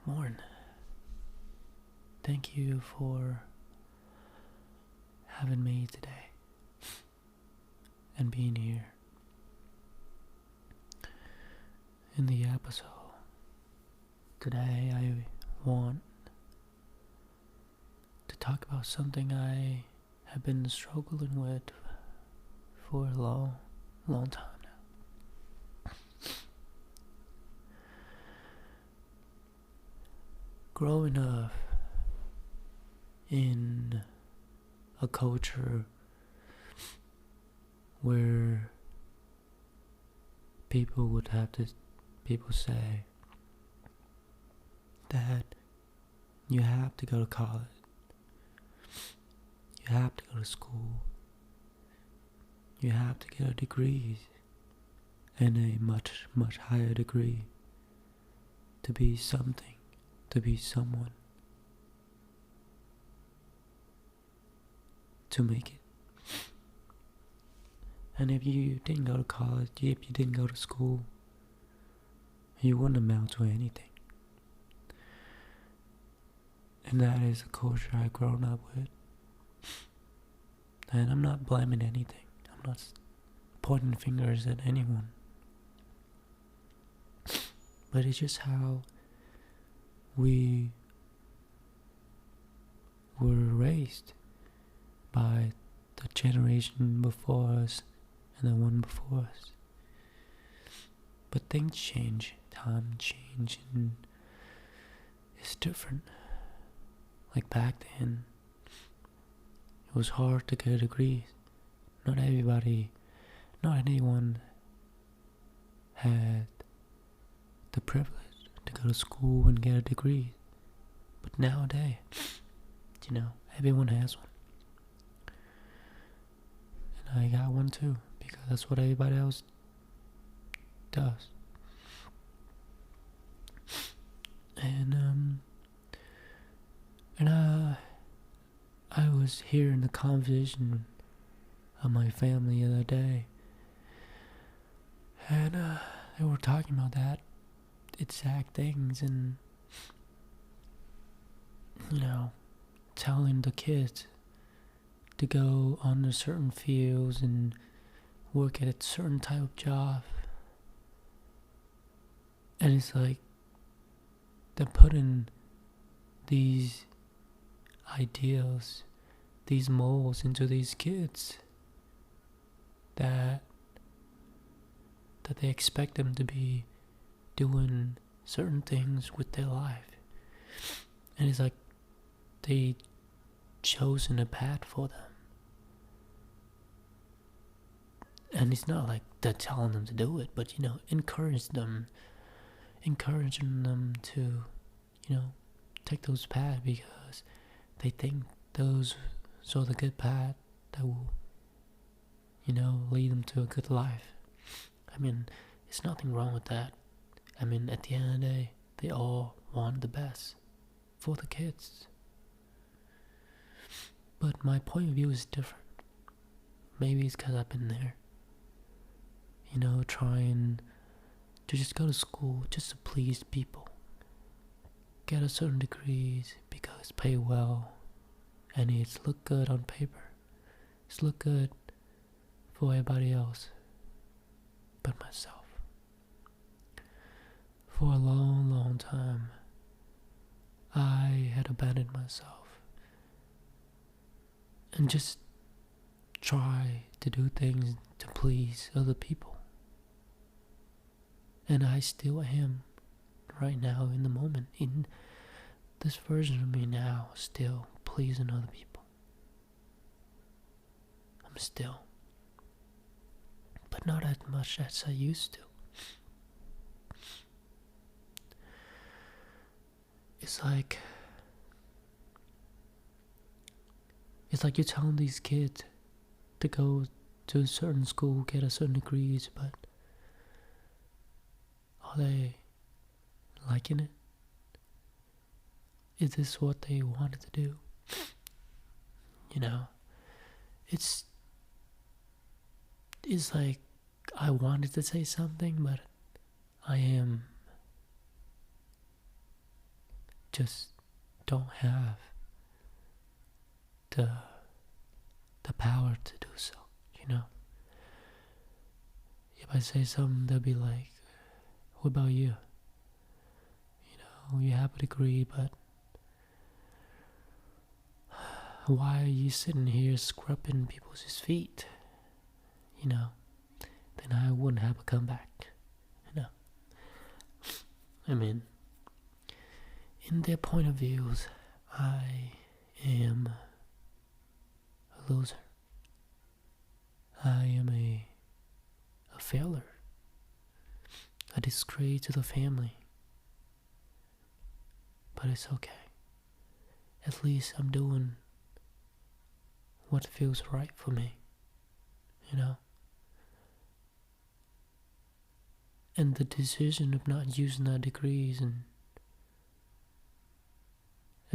Morning. Thank you for having me today and being here in the episode. Today I want to talk about something I have been struggling with for a long time now. Growing up in a culture where people say that you have to go to college, you have to go to school, you have to get a degree and a much higher degree to be something, to be someone, to make it. And if you didn't go to college, if you didn't go to school, you wouldn't amount to anything. And that is a culture I've grown up with. And I'm not blaming anything. I'm not pointing fingers at anyone. But it's just how we were raised by the generation before us and the one before us. But things change, time change, and it's different. Like back then, it was hard to get degrees. Not anyone had the privilege to go to school and get a degree. But nowadays, everyone has one. And I got one too, because that's what everybody else does. And I was hearing the conversation of my family the other day, and they were talking about that exact things, and telling the kids to go on certain fields and work at a certain type of job. And it's like they're putting these ideals, these molds into these kids that they expect them to be doing certain things with their life. And it's like they chosen a path for them. And it's not like they're telling them to do it, but encouraging them to, take those paths because they think those are the good path that will, lead them to a good life. I mean, there's nothing wrong with that. I mean, at the end of the day, they all want the best for the kids. But my point of view is different. Maybe it's because I've been there. Trying to just go to school just to please people. Get a certain degrees because pay well. And it's look good on paper. It's look good for everybody else but myself. For a long time, I had abandoned myself and just try to do things to please other people. And I still am right now in the moment, in this version of me now, still pleasing other people. I'm still, but not as much as I used to. It's like you're telling these kids to go to a certain school, get a certain degrees, but are they liking it? Is this what they wanted to do? It's like I wanted to say something, but I am just don't have the power to do so, you know? If I say something, they'll be like, what about you? You know, you have a degree, but why are you sitting here scrubbing people's feet? You know, then I wouldn't have a comeback, you know? I mean, in their point of views, I am a loser. I am a failure, a disgrace to the family. But it's okay. At least I'm doing what feels right for me, you know? And the decision of not using that degrees and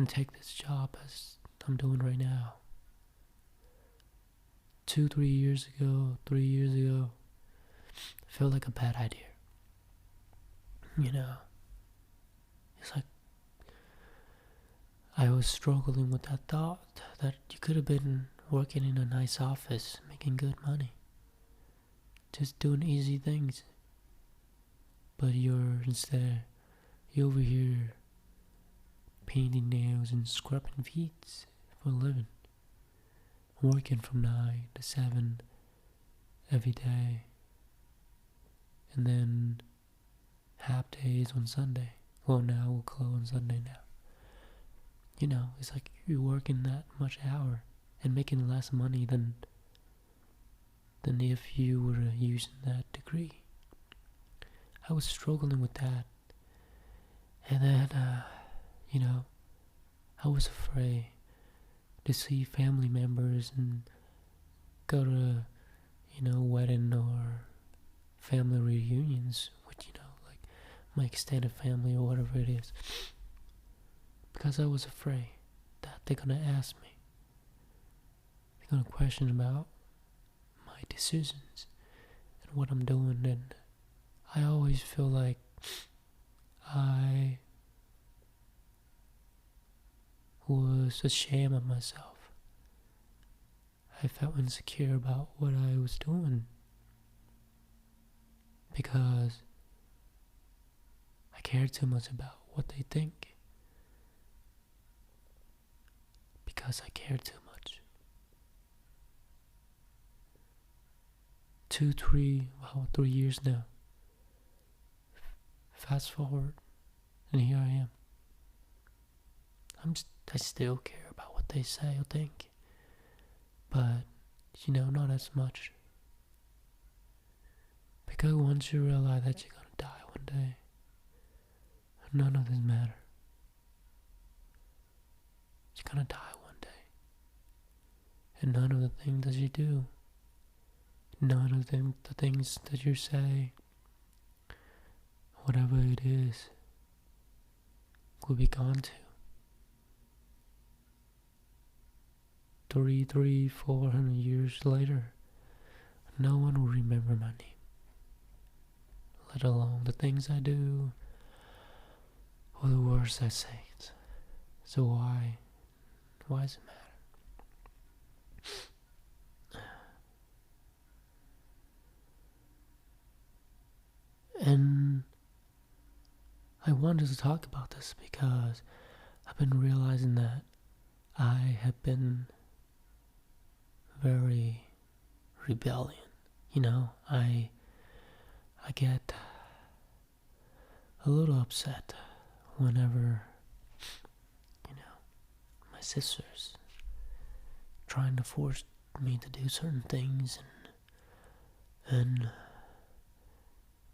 take this job as I'm doing right now. 3 years ago, felt like a bad idea. You know, it's like I was struggling with that thought that you could have been working in a nice office, making good money, just doing easy things. But you're over here painting nails and scrubbing feet for a living, working from 9 to 7 every day, and then half days on Sunday. Well, now we'll close on Sunday now. You know, it's like you're working that much hour and making less money than if you were using that degree. I was struggling with that. And then, you know, I was afraid to see family members and go to, you know, wedding or family reunions with, you know, like my extended family or whatever it is. Because I was afraid that they're gonna ask me. They're gonna question about my decisions and what I'm doing, and I always feel like I was ashamed of myself. I felt insecure about what I was doing because I cared too much about what they think. Because I cared too much. 3 years now. Fast forward, and here I am. I still care about what they say or think, but you know, not as much. Because once you realize that you're gonna die one day, none of this matter. You're gonna die one day, and none of the things that you do, none of the things that you say, whatever it is, will be gone too. 400 years later, no one will remember my name, let alone the things I do or the words I say. So why does it matter? And I wanted to talk about this because I've been realizing that I have been very rebellion. You know, I get a little upset whenever, you know, my sisters trying to force me to do certain things and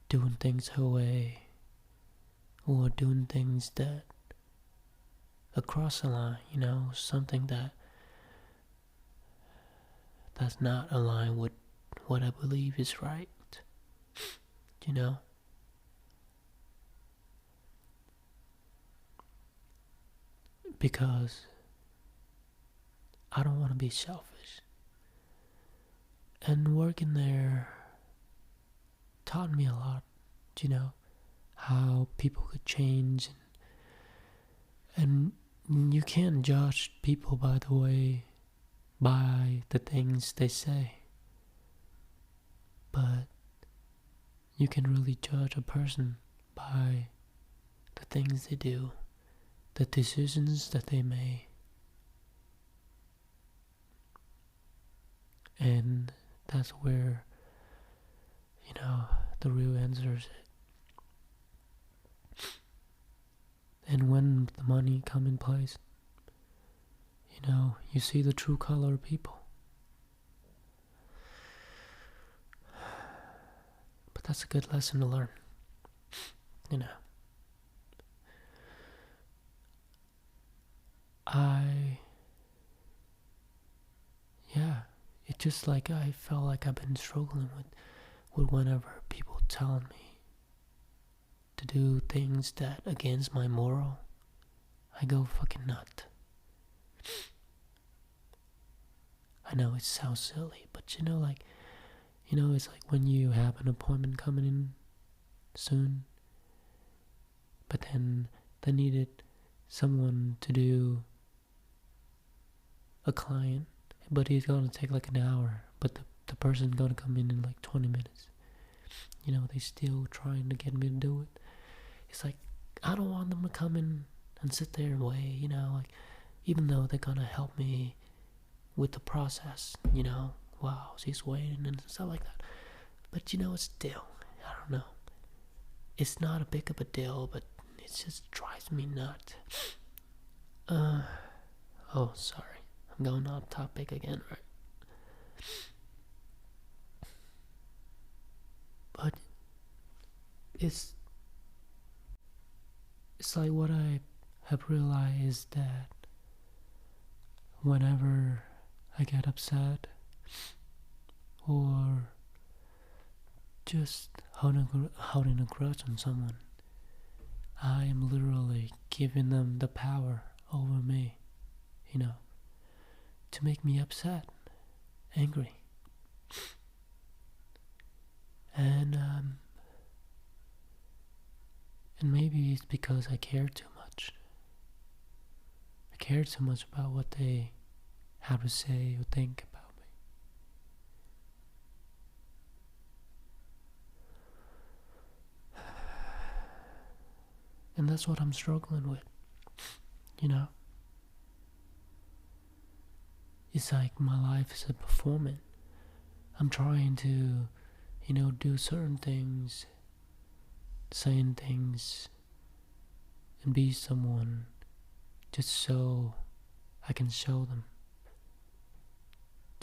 doing things her way, or doing things that across the line, you know, something that's not aligned with what I believe is right, you know. Because I don't want to be selfish. And working there taught me a lot, you know, how people could change And you can't judge people by the things they say, but you can really judge a person by the things they do, the decisions that they make. And that's where, the real answer is. And when the money come in place, you see the true color of people. But that's a good lesson to learn. It's just like I felt like I've been struggling with whenever people telling me to do things that against my moral, I go fucking nut. I know it sounds silly, but it's like when you have an appointment coming in soon, but then they needed someone to do a client, but he's gonna take like an hour, but the person's gonna come in like 20 minutes. They still trying to get me to do it. It's like, I don't want them to come in and sit there and wait, like, even though they're gonna help me with the process, wow, she's waiting and stuff like that. But still, I don't know. It's not a big of a deal, but it just drives me nuts. Oh, sorry. I'm going off topic again, right? But it's like what I have realized is that whenever I get upset or just holding a grudge on someone, I am literally giving them the power over me, to make me upset, angry. And maybe it's because I care too much. I care too much about what they have to say or think about me. And that's what I'm struggling with, It's like my life is a performance. I'm trying to, do certain things, saying things, and be someone just so I can show them.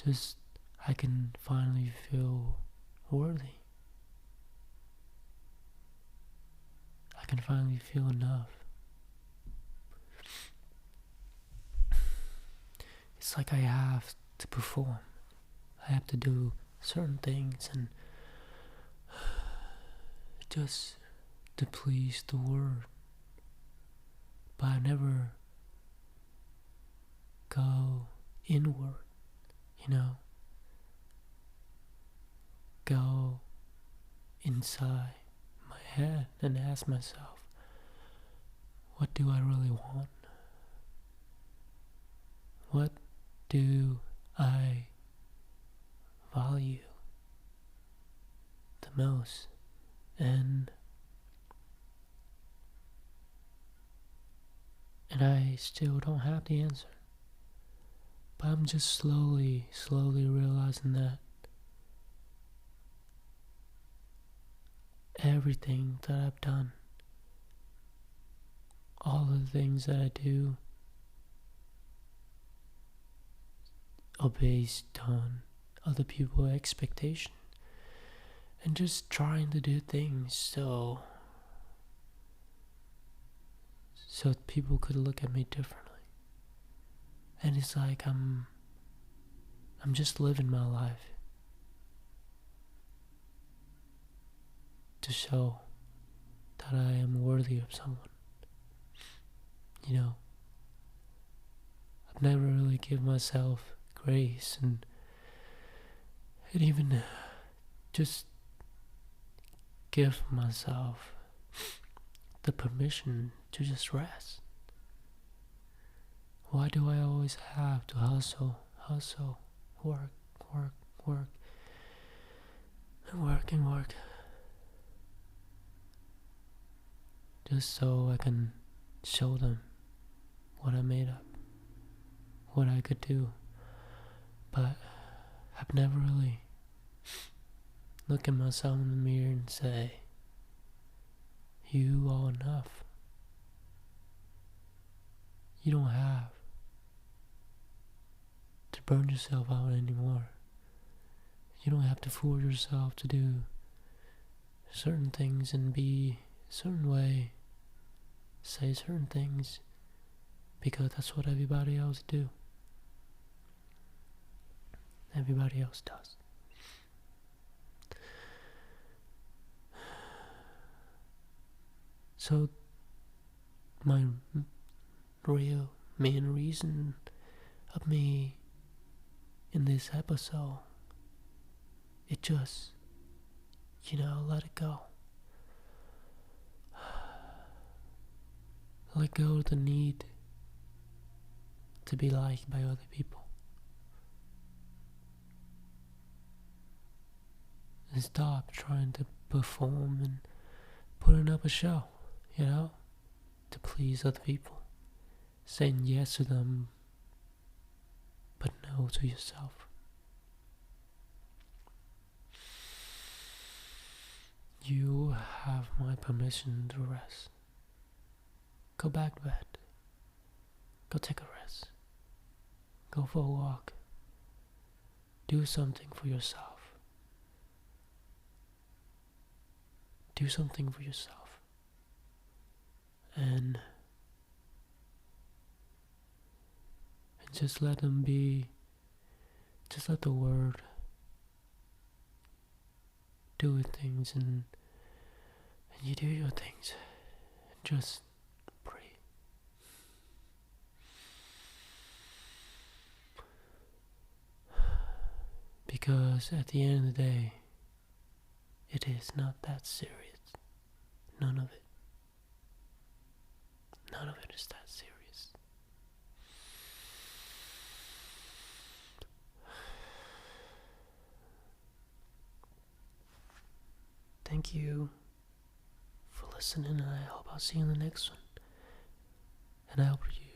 Just I can finally feel worthy. I can finally feel enough. It's like I have to perform. I have to do certain things and just to please the world. But I never go inward, go inside my head and ask myself, what do I really want? What do I value the most? And I still don't have the answer. But I'm just slowly realizing that everything that I've done, all of the things that I do, are based on other people's expectations. And just trying to do things so people could look at me differently. And it's like I'm just living my life to show that I am worthy of someone. I've never really given myself grace and even just give myself the permission to just rest. Why do I always have to hustle, work, work, work, and work and work, just so I can show them what I made up, what I could do, but I've never really looked at myself in the mirror and say, you are enough. You don't have to burn yourself out anymore. You don't have to fool yourself to do certain things and be a certain way, say certain things, because that's what everybody else do. Everybody else does. So my real main reason of me in this episode, it just, let it go. Let go of the need to be liked by other people. And stop trying to perform and putting up a show, to please other people. Saying yes to them, but no to yourself. You have my permission to rest. Go back to bed. Go take a rest. Go for a walk. Do something for yourself. Do something for yourself. And just let them be, just let the word do its things, and you do your things. Just breathe. Because at the end of the day, it is not that serious. None of it. None of it is that serious. Thank you for listening, and I hope I'll see you in the next one. And I hope you